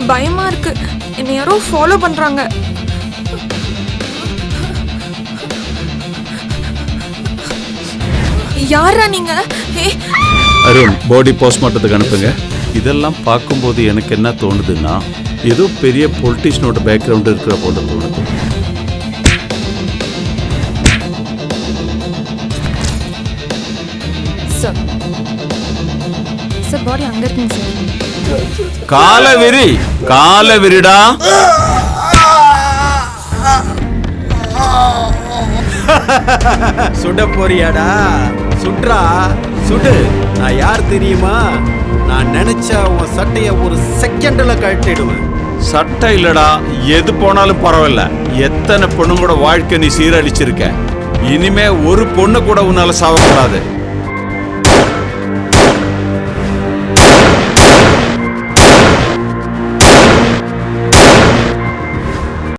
பயமா இருக்கு. என்னை யாரோ ஃபாலோ பண்றாங்க. யாரா நீங்க? அருண், பாடி போஸ்ட்மார்ட்டத்துக்கு அனுப்புங்க. இதெல்லாம் பார்க்கும்போது எனக்கு என்ன தோணுதுன்னா, ஏதோ பெரிய பொலிட்டிஷியனோட பேக்ரவுண்ட் இருக்கிற போல தோணுது. சார் பாடி அங்க இருக்குங்க சார். கால விரிடா. சுட போறியாடா? சுட்ரா, சுடு. நான் யார் தெரியுமா? நான் நினைச்சா உன் சட்டைய ஒரு செகண்ட்ல கழட்டிடுவேன். சட்டை இல்லடா, எது போனாலும் பரவாயில்ல. எத்தனை பொண்ணுங்களோட வாழ்க்கை நீ சீரழிச்சிருக்க. இனிமே ஒரு பொண்ணு கூட உன்னால சாவக்கூடாது.